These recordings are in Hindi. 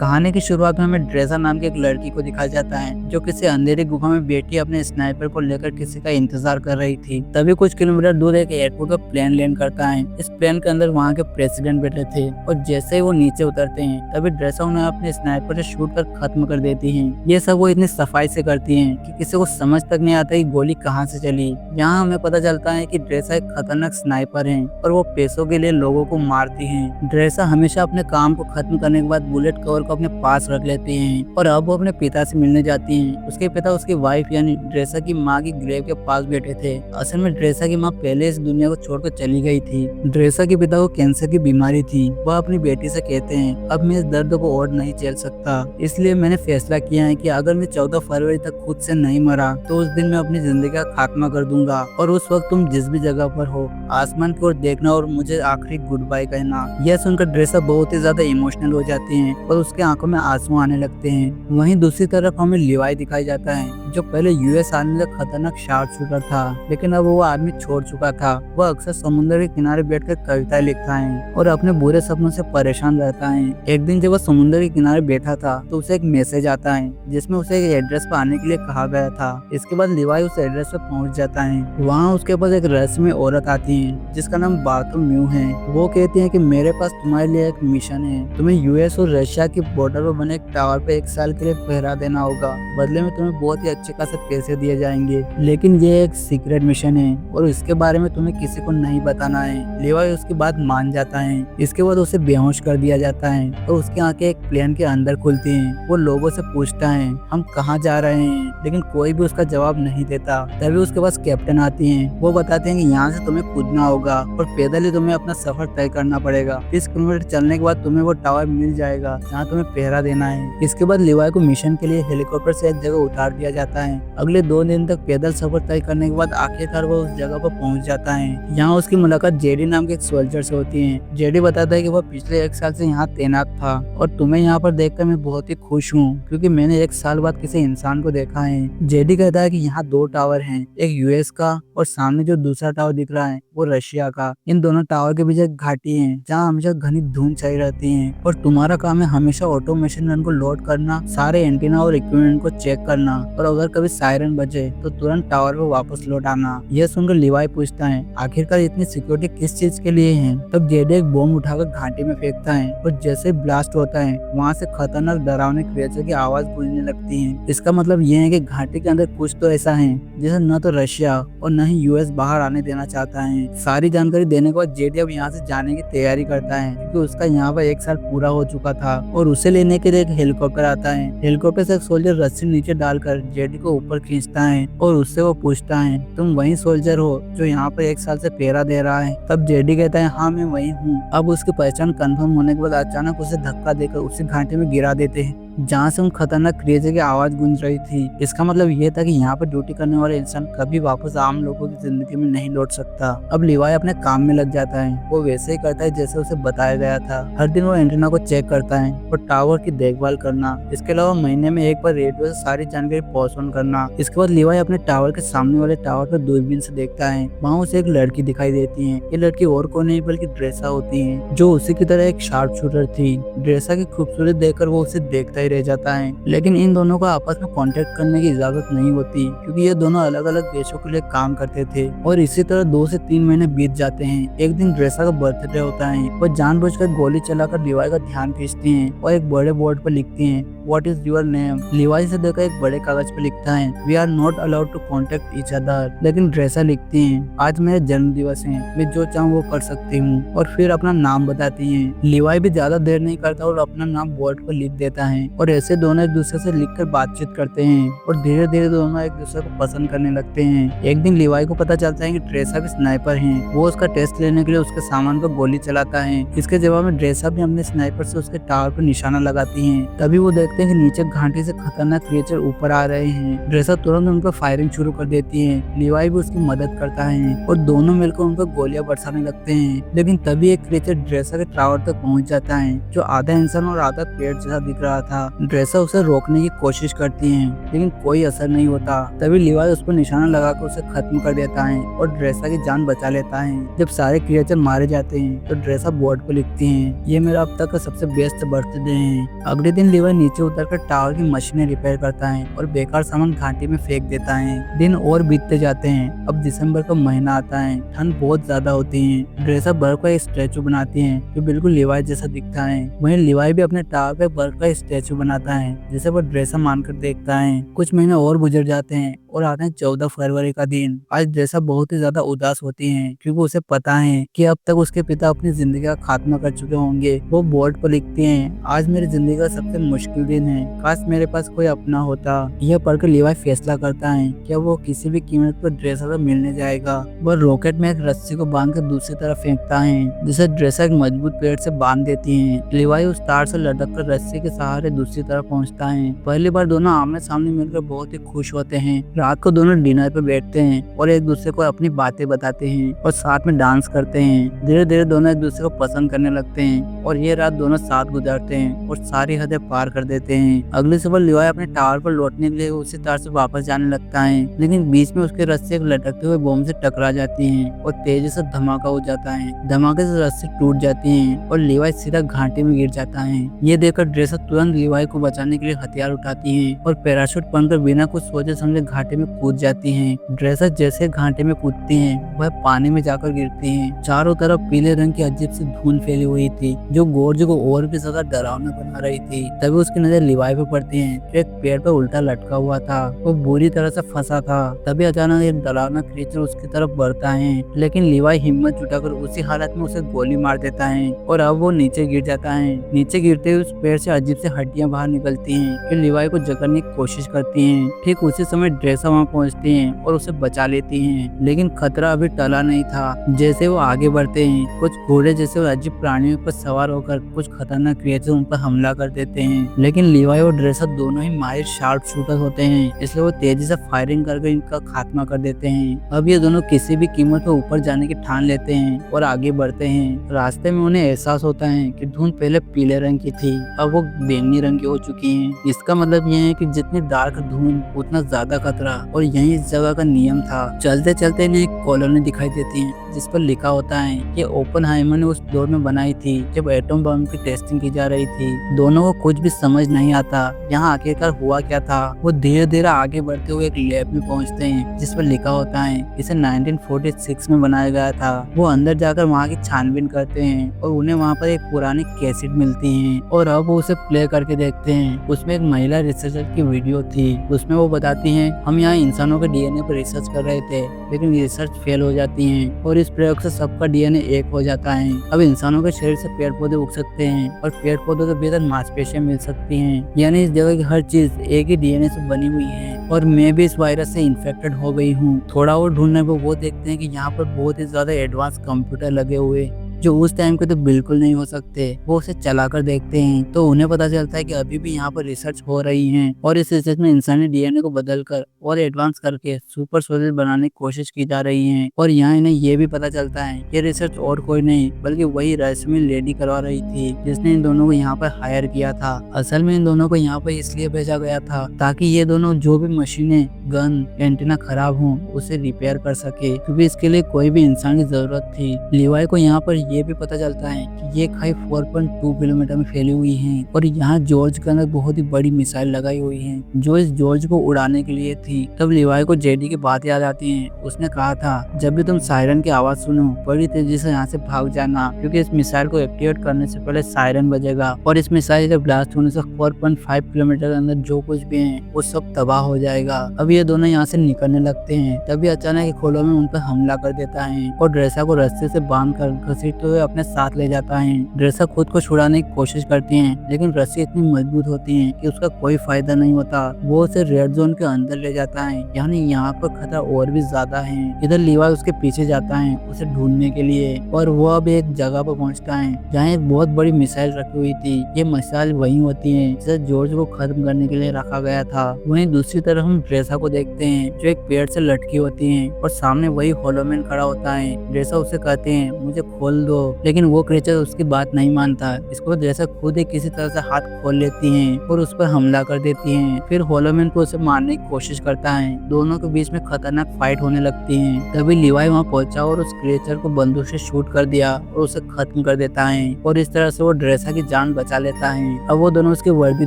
कहानी की शुरुआत में हमें ड्रेसा नाम की एक लड़की को दिखाया जाता है जो किसी अंधेरी गुफा में बैठी अपने स्नाइपर को लेकर किसी का इंतजार कर रही थी। तभी कुछ किलोमीटर दूर एक एयरपोर्ट पर प्लेन लैंड करता है। इस प्लेन के अंदर वहाँ के प्रेसिडेंट बैठे थे और जैसे ही वो नीचे उतरते हैं तभी ड्रेसा उन्हें अपने स्नाइपर से शूट कर खत्म कर देती है। ये सब वो इतनी सफाई से करती है कि किसी को समझ तक नहीं आता कि गोली कहाँ से चली। यहाँ हमें पता चलता है कि ड्रेसा एक खतरनाक स्नाइपर है और वो पैसों के लिए लोगों को मारती है। ड्रेसा हमेशा अपने काम को खत्म करने के बाद बुलेट कवर को अपने पास रख लेती हैं और अब वो अपने पिता से मिलने जाती हैं। उसके पिता उसकी वाइफ यानी ड्रेसा की माँ की ग्रेव के पास बैठे थे। असल में ड्रेसा की माँ पहले इस दुनिया को छोड़कर चली गई थी। ड्रेसा के पिता को कैंसर की बीमारी थी। वह अपनी बेटी से कहते हैं, अब मैं इस दर्द को और नहीं झेल सकता, इसलिए मैंने फैसला किया है कि अगर मैं 14 फरवरी तक खुद से नहीं मरा तो उस दिन मैं अपनी जिंदगी का खात्मा कर दूंगा और उस वक्त तुम जिस भी जगह पर हो आसमान की ओर देखना और मुझे आखिरी गुड बाय कहना। यह सुनकर ड्रेसा बहुत ही ज्यादा इमोशनल हो जाती है और उसके आंखों में आंसू आने लगते हैं। वहीं दूसरी तरफ हमें लिवाई दिखाई जाता है जो पहले यूएस आर्मी का खतरनाक शार्प शूटर था, लेकिन अब वो आर्मी छोड़ चुका था। वह अक्सर समुद्र के किनारे बैठकर कविताएं लिखता है और अपने बुरे सपनों से परेशान रहता है। एक दिन जब वह समुद्र के किनारे बैठा था तो उसे एक मैसेज आता है जिसमें उसे एक एड्रेस पर आने के लिए कहा गया था। इसके बाद लिवाई उस एड्रेस पर पहुंच जाता है। वहाँ उसके पास एक रहस्यमय औरत आती है जिसका नाम बार्थोलोम्यू है। वो कहती है कि मेरे पास तुम्हारे लिए एक मिशन है। तुम्हें यूएस और रशिया की बॉर्डर पर बने एक टावर पे 1 साल के लिए पहरा देना होगा। बदले में तुम्हें बहुत ही अच्छे खासे पैसे दिए जाएंगे, लेकिन ये एक सीक्रेट मिशन है और इसके बारे में तुम्हें किसी को नहीं बताना है। लिवाई उसकी बात मान जाता है। इसके बाद उसे बेहोश कर दिया जाता है और उसकी आंखें एक प्लेन के अंदर खुलती हैं। वो लोगों से पूछता है हम कहाँ जा रहे हैं, लेकिन कोई भी उसका जवाब नहीं देता। तभी उसके पास कैप्टन आती हैं। वो बताते हैं कि यहाँ से तुम्हें कूदना होगा और पैदल ही तुम्हें अपना सफर तय करना पड़ेगा। 30 किलोमीटर चलने के बाद तुम्हें वो टावर मिल जाएगा जहाँ तुम्हें पहरा देना है। इसके बाद लिवाई को मिशन के लिए हेलीकॉप्टर से एक जगह उतार दिया जाता है। अगले 2 दिन तक पैदल सफर तय करने के बाद आखिरकार वो उस जगह पर पहुंच जाता है। यहाँ उसकी मुलाकात जेडी नाम के एक सोल्जर से होती है। जेडी बताता है कि वह पिछले 1 साल से यहाँ तैनात था और तुम्हें यहाँ पर देखकर मैं बहुत ही खुश हूँ क्योंकि मैंने 1 साल बाद किसी इंसान को देखा है। जेडी कहता है कि यहाँ 2 टावर हैं, एक यूएस का और सामने जो दूसरा टावर दिख रहा है वो रशिया का। इन दोनों टावर के बीच एक घाटी है जहाँ हमेशा घनी धुंध छाई रहती है और तुम्हारा काम है हमेशा ऑटोमेशन गन को लोड करना, सारे एंटीना और इक्विपमेंट को चेक करना और अगर कभी सायरन बजे तो तुरंत टावर पे वापस लौट आना। यह सुनकर लिवाई पूछता है आखिरकार इतनी सिक्योरिटी किस चीज के लिए है। तब जेडी एक बॉम्ब उठाकर घाटी में फेंकता है और जैसे ब्लास्ट होता है वहाँ से खतरनाक डरावने क्रिएचर की आवाज गूंजने लगती है। इसका मतलब यह है कि घाटी के अंदर कुछ तो ऐसा है जिसे न तो रशिया और न ही यूएस बाहर आने देना चाहता है। सारी जानकारी देने के बाद जेडी अब यहाँ से जाने की तैयारी करता है क्योंकि उसका यहाँ पर 1 साल पूरा हो चुका था और उसे लेने के लिए एक हेलीकॉप्टर आता है। हेलीकॉप्टर से एक सोल्जर रस्सी नीचे डालकर जेडी को ऊपर खींचता है और उससे वो पूछता है तुम वही सोल्जर हो जो यहाँ पर 1 साल से पहरा दे रहा है। तब जेडी कहता है हाँ मैं वही हूँ। अब उसकी पहचान कंफर्म होने के बाद अचानक उसे धक्का देकर उसे घाटी में गिरा देते हैं जहाँ से उन खतरनाक क्रिएचर की आवाज गूंज रही थी। इसका मतलब ये था कि यहाँ पर ड्यूटी करने वाला इंसान कभी वापस आम लोगों की जिंदगी में नहीं लौट सकता। अब लिवाई अपने काम में लग जाता है। वो वैसे ही करता है जैसे उसे बताया गया था। हर दिन वो एंटीना को चेक करता है और टावर की देखभाल करना। इसके अलावा महीने में एक बार रेडियो से सारी जानकारी पास ऑन करना। इसके बाद लिवाई अपने टावर के सामने वाले टावर पर दूरबीन से देखता है। वहाँ उसे एक लड़की दिखाई देती है। ये लड़की और कोई नहीं बल्कि ड्रेसा होती है जो उसी की तरह एक शार्प शूटर थी। ड्रेसा की खूबसूरती देखकर वो उसे देखता रह जाता है, लेकिन इन दोनों को आपस में कांटेक्ट करने की इजाजत नहीं होती क्योंकि ये दोनों अलग अलग देशों के लिए काम करते थे। और इसी तरह 2 से 3 महीने बीत जाते हैं। एक दिन ड्रेसा का बर्थडे होता है। वो जानबूझकर गोली चलाकर लिवाई का ध्यान खींचती हैं और एक बड़े बोर्ड पर लिखती हैं what is your name. Levi से देखकर एक बड़े कागज पर लिखता है we are not allowed to contact each other. लेकिन ड्रेसा लिखती है आज मेरा जन्म दिवस है, मैं जो चाहूँ वो कर सकती हूँ और फिर अपना नाम बताती है। लिवाई भी ज्यादा देर नहीं करता और अपना नाम बोर्ड पर लिख देता है और ऐसे दोनों एक दूसरे से लिखकर बातचीत करते हैं और धीरे धीरे दोनों एक दूसरे को पसंद करने लगते हैं। एक दिन लिवाई को पता चलता है कि ड्रेसा भी स्नाइपर है। वो उसका टेस्ट लेने के लिए उसके सामान पर गोली चलाता है। इसके जवाब में ड्रेसा भी अपने स्नाइपर से उसके टावर पर निशाना लगाती है। तभी वो देखता देखते हैं कि नीचे घाटी से खतरनाक क्रिएचर ऊपर आ रहे हैं। ड्रेसा तुरंत उन पर फायरिंग शुरू कर देती है। लिवाई भी उसकी मदद करता है और दोनों मिलकर उन पर गोलियां बरसाने लगते हैं। लेकिन तभी एक क्रिएचर ड्रेसा के टावर तक पहुंच जाता है, जो आधा इंसान और आधा पेड़ जैसा दिख रहा था। ड्रेसा उसे रोकने की कोशिश करती है, लेकिन कोई असर नहीं होता। तभी लिवाई उस पर निशाना लगाकर उसे खत्म कर देता है और ड्रेसा की जान बचा लेता है। जब सारे क्रिएचर मारे जाते हैं तो ड्रेसा बोर्ड पर लिखती है, ये मेरा अब तक का सबसे बेस्ट बर्थडे है। अगले दिन लिवाई नीचे उतरकर टावर की मशीनें रिपेयर करता है और बेकार सामान घाटी में फेंक देता है। दिन और बीतते जाते हैं। अब दिसंबर का महीना आता है। ठंड बहुत ज्यादा होती है। ड्रेसा बर्फ का एक स्टैचू बनाती है जो बिल्कुल लिवाई जैसा दिखता है। वहीं लिवाई भी अपने टावर पे बर्फ का स्टैचू बनाता है, जिसे वो ड्रेसा मानकर देखता है। कुछ महीने और गुजर जाते हैं और आते हैं 14 फरवरी का दिन। आज ड्रेसा बहुत ही ज्यादा उदास होती है, क्योंकि उसे पता है कि अब तक उसके पिता अपनी जिंदगी का खात्मा कर चुके होंगे। वो बोर्ड पर लिखती हैं, आज मेरी जिंदगी का सबसे मुश्किल दिन है, काश मेरे पास कोई अपना होता। यह पढ़कर लिवाई फैसला करता है कि अब वो किसी भी कीमत पर ड्रेसा से मिलने जाएगा। वह रॉकेट में एक रस्सी को बांधकर दूसरी तरफ फेंकता है, जिसे ड्रेसा एक मजबूत पेड़ से बांध देती है। लिवाई उस तार से लटक कर रस्सी के सहारे दूसरी तरफ पहुंचता है। पहली बार दोनों आमने सामने मिलकर बहुत ही खुश होते हैं। रात को दोनों डिनर पे बैठते हैं और एक दूसरे को अपनी बातें बताते हैं और साथ में डांस करते हैं। धीरे धीरे दोनों एक दूसरे को पसंद करने लगते हैं और ये रात दोनों साथ गुजारते हैं और सारी हदें पार कर देते हैं। अगली सुबह लिवाई अपने टावर पर लौटने के लिए उसी तार से वापस जाने लगता है, लेकिन बीच में उसके रस्सी एक लटकते हुए बम से टकरा जाती है और तेजी से धमाका हो जाता है। धमाके से रस्सी टूट जाती है और लिवाई सीधा घाटी में गिर जाता है। ये देखकर ड्रेसा तुरंत लिवाई को बचाने के लिए हथियार उठाती है और पैराशूट पहनकर बिना कुछ सोचे समझे घाटी में कूद जाती हैं। ड्रेसा जैसे घाटी में कूदती हैं, वह पानी में जाकर गिरती हैं। चारों तरफ पीले रंग की अजीब सी धुंध फैली हुई थी, जो गोर्ज को और भी ज्यादा डरावना बना रही थी। तभी उसकी नजर लिवाई पे पड़ती है, जो एक पेड़ पर उल्टा लटका हुआ था। वो बुरी तरह से फंसा था। तभी अचानक एक डरावना क्रीचर उसकी तरफ बढ़ता है, लेकिन लिवाई हिम्मत जुटाकर उसी हालत में उसे गोली मार देता है और अब वो नीचे गिर जाता है। नीचे गिरते हुए उस पेड़ से अजीब से हड्डियां बाहर निकलती हैं, फिर लिवाई को जकड़ने की कोशिश करती हैं। ठीक उसी समय ड्रेसा वहाँ पहुँचती है और उसे बचा लेती हैं, लेकिन खतरा अभी टला नहीं था। जैसे वो आगे बढ़ते हैं, कुछ घोड़े जैसे अजीब प्राणियों पर सवार होकर कुछ खतरनाक क्रिएचर उन पर हमला कर देते हैं। लेकिन लिवाई और ड्रेसा दोनों ही माहिर शार्प शूटर होते हैं, इसलिए वो तेजी से फायरिंग करके इनका खात्मा कर देते हैं। अब ये दोनों किसी भी कीमत पर ऊपर जाने की ठान लेते हैं और आगे बढ़ते हैं। रास्ते में उन्हें एहसास होता है कि धुंध पहले पीले रंग की थी, अब वो बैंगनी रंग की हो चुकी है। इसका मतलब ये है कि जितनी डार्क धुंध उतना ज्यादा खतरा, और यही इस जगह का नियम था। चलते चलते इन्हें एक कॉलोनी दिखाई देती है, जिस पर लिखा होता है कि ओपेनहाइमर ने उस दौर में बनाई थी जब एटम बम की टेस्टिंग की जा रही थी। दोनों को कुछ भी समझ नहीं आता यहाँ आखिरकार हुआ क्या था। वो धीरे धीरे आगे बढ़ते हुए एक लैब में पहुँचते हैं, जिस पर लिखा होता है इसे 1946 में बनाया गया था। वो अंदर जाकर वहाँ की छानबीन करते हैं और उन्हें वहाँ पर एक पुरानी कैसेट मिलती है और अब वो उसे प्ले करके देखते हैं। उसमें एक महिला रिसर्चर की वीडियो थी। उसमें वो बताती हैं, हम यहाँ इंसानों के डीएनए पर रिसर्च कर रहे थे, लेकिन रिसर्च फेल हो जाती है और इस प्रयोग से सबका डीएनए एक हो जाता है। अब इंसानों के शरीर से पेड़ पौधे उग सकते हैं और पेड़ पौधों के भीतर मांसपेशियां मिल सकती हैं। यानी इस जगह की हर चीज एक ही डीएनए से बनी हुई है और मैं भी इस वायरस से इन्फेक्टेड हो गई हूँ। थोड़ा और ढूंढने पर वो देखते हैं कि यहाँ पर बहुत ही ज्यादा एडवांस कंप्यूटर लगे हुए, जो उस टाइम के तो बिल्कुल नहीं हो सकते। वो उसे चलाकर देखते हैं तो उन्हें पता चलता है कि अभी भी यहाँ पर रिसर्च हो रही है और इस रिसर्च में इंसानी डीएनए को बदलकर और एडवांस करके सुपर सोल्जर बनाने की कोशिश की जा रही है। और यहाँ इन्हें ये भी पता चलता है कि रिसर्च और कोई नहीं बल्कि वही रहस्यमयी लेडी करवा रही थी, जिसने इन दोनों को यहाँ पर हायर किया था। असल में इन दोनों को यहाँ पर इसलिए भेजा गया था ताकि ये दोनों जो भी मशीनें, गन, एंटीना खराब हो उसे रिपेयर कर सके, क्योंकि इसके लिए कोई भी इंसान की जरूरत थी। लिवाई को यहाँ पर ये भी पता चलता है कि ये खाई 4.2 किलोमीटर में फैली हुई है और यहाँ जॉर्ज के अंदर बहुत ही बड़ी मिसाइल लगाई हुई है, जो इस जॉर्ज को उड़ाने के लिए थी। तब लिवाई को जेडी की बात याद आती है। उसने कहा था, जब भी तुम सायरन की आवाज सुनो बड़ी तेजी से यहाँ से भाग जाना, क्योंकि इस मिसाइल को एक्टिवेट करने से पहले सायरन बजेगा और इस मिसाइल के ब्लास्ट होने से 4.5 किलोमीटर के अंदर जो कुछ भी है वो सब तबाह हो जाएगा। अब ये दोनों यहाँ से निकलने लगते हैं। तभी अचानक खोलों में उन पर हमला कर देता है और ड्रेसा को रस्से से बांध कर घसीट करते हुए अपने साथ ले जाता है। ड्रेसा खुद को छुड़ाने की कोशिश करती है, लेकिन रस्सी इतनी मजबूत होती है कि उसका कोई फायदा नहीं होता। वो उसे रेड जोन के अंदर ले जाता है, यानी यहाँ पर खतरा और भी ज्यादा है। इधर लीवाई उसके पीछे जाता है उसे ढूंढने के लिए, और वो अब एक जगह पर पहुंचता है जहाँ एक बहुत बड़ी मिसाइल रखी हुई थी। ये मिसाइल वही होती है जिसे जॉर्ज को खत्म करने के लिए रखा गया था। वहीं दूसरी तरफ हम ड्रेसा को देखते हैं जो एक पेड़ से लटकी होती है, और सामने वही होलोमैन खड़ा होता है। ड्रेसा उसे कहते हैं मुझे खोल दो, लेकिन वो क्रिएचर उसकी बात नहीं मानता। इसको ड्रेसा खुद ही किसी तरह से हाथ खोल लेती है और उस पर हमला कर देती है। फिर होलोमैन को उसे मारने की कोशिश करता है। दोनों के बीच में खतरनाक फाइट होने लगती है। तभी लीवाई वहाँ पहुंचा और उस क्रिएचर को बंदूक से शूट कर दिया और उसे खत्म कर देता है, और इस तरह से वो ड्रेसा की जान बचा लेता है। अब वो दोनों उसकी वर्दी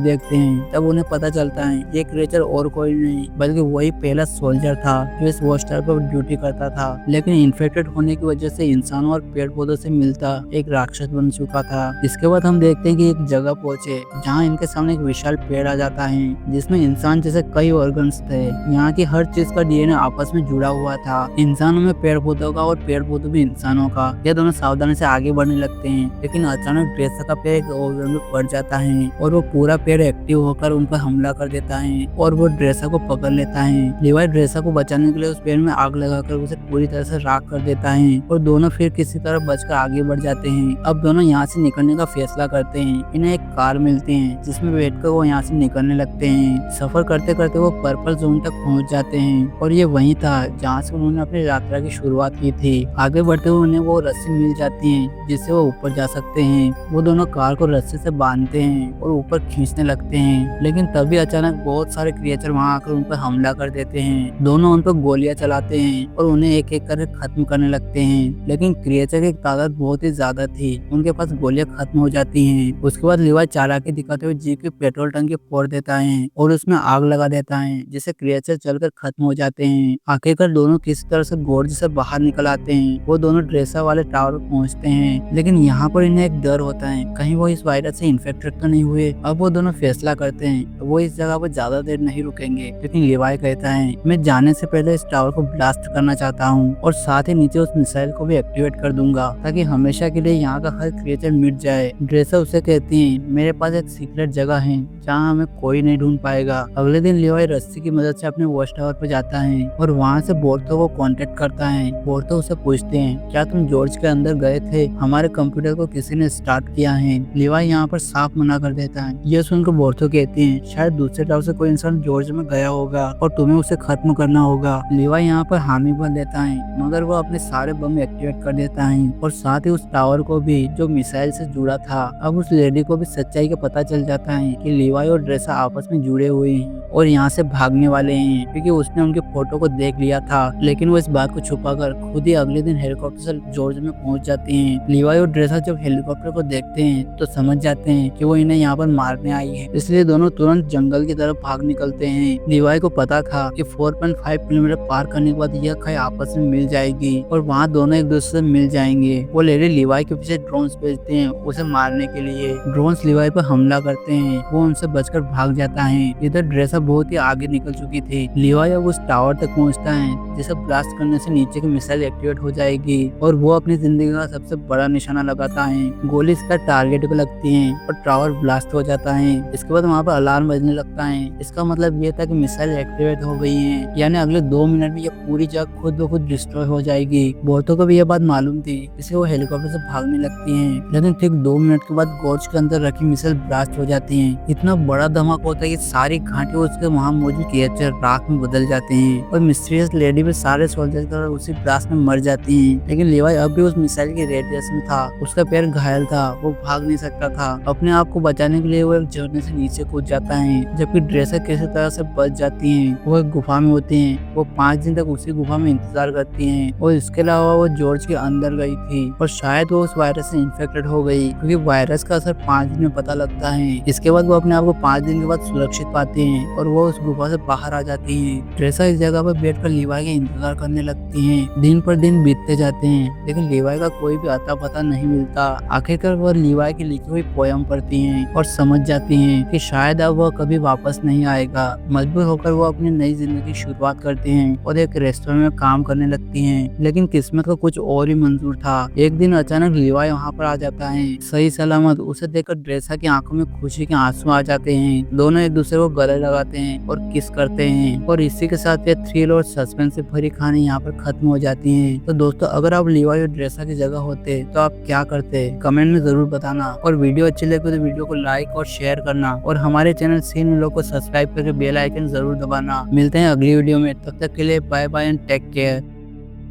देखते हैं, तब उन्हें पता चलता है ये क्रिएचर और कोई नहीं बल्कि वही पहला सोल्जर था जो इस वॉच टावर पर ड्यूटी करता था, लेकिन इन्फेक्टेड होने की वजह से इंसानों और पेड़ पौधों से मिलता एक राक्षस बन चुका था। इसके बाद हम देखते हैं कि एक जगह पहुंचे जहाँ इनके सामने एक विशाल पेड़ आ जाता है जिसमें इंसान जैसे कई ऑर्गन्स थे। यहाँ की हर चीज का डीएनए आपस में जुड़ा हुआ था, इंसानों में पेड़ पौधों का और पेड़ पौधों में इंसानों का। ये दोनों सावधानी से आगे बढ़ने लगते हैं, लेकिन अचानक ड्रेसा का पेड़ एक ऑर्गन में पड़ जाता है और वो पूरा पेड़ एक्टिव होकर उन पर हमला कर देता है और वो ड्रेसा को पकड़ लेता है। लीवाई ड्रेसा को बचाने के लिए उस पेड़ में आग लगाकर उसे पूरी तरह से राख कर देता है और दोनों फिर किसी तरह बचकर आगे बढ़ जाते हैं। अब दोनों यहाँ से निकलने का फैसला करते हैं। इन्हें एक कार मिलती है जिसमें बैठकर वो यहाँ से निकलने लगते हैं। सफर करते करते वो पर्पल जोन तक पहुँच जाते हैं और ये वही था जहाँ से उन्होंने अपनी यात्रा की शुरुआत की थी। आगे बढ़ते हुए उन्हें वो रस्सी मिल जाती है जिससे वो ऊपर जा सकते हैं। वो दोनों कार को रस्सी से बांधते हैं और ऊपर खींचने लगते हैं, लेकिन तभी अचानक बहुत सारे क्रिएचर वहाँ आकर उन पर हमला कर देते हैं। दोनों उन पर गोलियां चलाते हैं और उन्हें एक एक करके खत्म करने लगते हैं, लेकिन क्रिएचर की तादाद बहुत ही ज्यादा थी, उनके पास गोलियां खत्म हो जाती हैं। उसके बाद लीवाई चालाकी दिखाते हुए जीप की पेट्रोल टंकी फोड़ देता है और उसमें आग लगा देता है, जिससे क्रिएचर चलकर खत्म हो जाते हैं। आखिरकार दोनों किसी तरह से गोर्ज से बाहर निकल आते हैं। वो दोनों ड्रेसा वाले टावर पर पहुंचते हैं, लेकिन यहाँ पर इन्हें एक डर होता है कहीं वो इस वायरस से इन्फेक्टेड तो नहीं हुए। अब वो दोनों फैसला करते हैं वो इस जगह पर ज्यादा देर नहीं रुकेंगे, लेकिन लीवाई कहता है मैं जाने से पहले इस टावर को ब्लास्ट करना चाहता हूँ और साथ ही नीचे उस मिसाइल को भी एक्टिवेट कर दूंगा ताकि हमेशा के लिए यहाँ का हर क्रिएचर मिट जाए। ड्रेसा उसे कहती है मेरे पास एक सीक्रेट जगह है जहाँ हमें कोई नहीं ढूंढ पाएगा। अगले दिन लीवाई रस्सी की मदद से अपने वॉच टावर पर जाता है और वहाँ से बोर्तो को कांटेक्ट करता है। बोर्तो उसे पूछते हैं क्या तुम जॉर्ज के अंदर गए थे? हमारे कंप्यूटर को किसी ने स्टार्ट किया है। लीवाई यहाँ पर साफ मना कर देता है। ये सुनकर बोर्तो कहती है शायद दूसरे टावर से कोई इंसान जॉर्ज में गया होगा और तुम्हें उसे खत्म करना होगा। लीवाई यहाँ पर हामी भर देता है, मगर वो अपने सारे बम एक्टिवेट कर देता है और साथ ही उस टावर को भी जो मिसाइल से जुड़ा था। अब उस लेडी को भी सच्चाई का पता चल जाता है कि लीवाई और ड्रेसा आपस में जुड़े हुए हैं और यहाँ से भागने वाले हैं, क्योंकि उसने उनके फोटो को देख लिया था। लेकिन वो इस बात को छुपाकर खुद ही अगले दिन हेलीकॉप्टर से जॉर्ज में पहुंच जाती हैं। लीवाई और ड्रेसा जब हेलीकॉप्टर को देखते हैं तो समझ जाते हैं कि वो इन्हें यहाँ पर मारने आई है, इसलिए दोनों तुरंत जंगल की तरफ भाग निकलते हैं। लीवाई को पता था कि 4.5 किलोमीटर पार करने के बाद यह खाई आपस में मिल जाएगी और वहाँ दोनों एक दूसरे से मिल जाएंगे। वो लेडी लीवाई के पीछे ड्रोन्स भेजते हैं उसे मारने के लिए। ड्रोन्स लीवाई पर हमला करते हैं, वो उनसे बचकर भाग जाता है। इधर ड्रेसा बहुत ही आगे निकल चुकी थी। लीवाई अब उस टावर तक पहुँचता है जिसे ब्लास्ट करने से नीचे की मिसाइल एक्टिवेट हो जाएगी और वो अपनी जिंदगी का सबसे बड़ा निशाना लगाता है। गोली इसका टारगेट को लगती है और टावर ब्लास्ट हो जाता है। इसके बाद वहाँ पर अलार्म बजने लगता है। इसका मतलब ये था कि मिसाइल एक्टिवेट हो गई है, यानी अगले 2 मिनट में ये पूरी जगह खुद ब खुद डिस्ट्रॉय हो जाएगी। बहुतों को भी ये बात मालूम थी, इसलिए वो हेलीकॉप्टर से भागने लगती हैं। लेकिन ठीक 2 मिनट के बाद गोर्ज के अंदर रखी मिसाइल ब्लास्ट हो जाती है। इतना बड़ा धमाका होता है कि सारी घाटी उसके वहाँ मौजूद क्रिएचर राख में बदल जाते हैं और मिस्टीरियस लेडी भी सारे सोल्जर कर उसी ब्लास्ट में मर जाती हैं। लेकिन लीवाई अब भी उस मिसाइल के रेडियस में था, उसका पैर घायल था, वो भाग नहीं सकता था। अपने आप को बचाने के लिए वो एक झरने से नीचे कूद जाता है, जबकि ड्रेसा किसी तरह से बच जाती हैं। वो एक गुफा में होती हैं। वो 5 दिन तक उसी गुफा में इंतजार करती हैं और इसके अलावा वो जॉर्ज के अंदर गई थी और शायद वो उस वायरस से इन्फेक्टेड हो गई, क्योंकि वायरस का असर 5 दिन में पता लगता है। इसके बाद वो अपने आप को 5 दिन के बाद सुरक्षित पाती हैं और वो उस गुफा से बाहर आ जाती हैं। ड्रेसा इस जगह पर बैठकर लीवाई का इंतजार करने लगती हैं। दिन पर दिन बीतते जाते हैं, लेकिन लीवाई का कोई भी अता पता नहीं मिलता। आखिरकार वो लीवाई की लिखी हुई पोयम पढ़ती हैं और समझ जाती हैं कि शायद अब वह कभी वापस नहीं आएगा। मजबूर होकर वो अपनी नई जिंदगी की शुरुआत करते हैं और एक रेस्टोरेंट में काम करने लगती हैं। लेकिन किस्मत का कुछ और ही मंजूर था। एक दिन अचानक लिवाई वहाँ पर आ जाता है सही सलामत। उसे देखकर ड्रेसा की आंखों में खुशी के आंसू आ जाते हैं। दोनों एक दूसरे को गले लगाते हैं और किस करते हैं और इसी के साथ ये थ्रिल और सस्पेंस से भरी कहानी यहाँ पर खत्म हो जाती है। तो दोस्तों, अगर आप लिवाई और ड्रेसा की जगह होते तो आप क्या करते, कमेंट में जरूर बताना। और वीडियो अच्छी लगे तो वीडियो को लाइक और शेयर करना और हमारे चैनल सीन व्लॉग को सब्सक्राइब करके बेल आइकन जरूर दबाना। मिलते हैं अगली वीडियो में, तब तक के लिए bye bye and take care.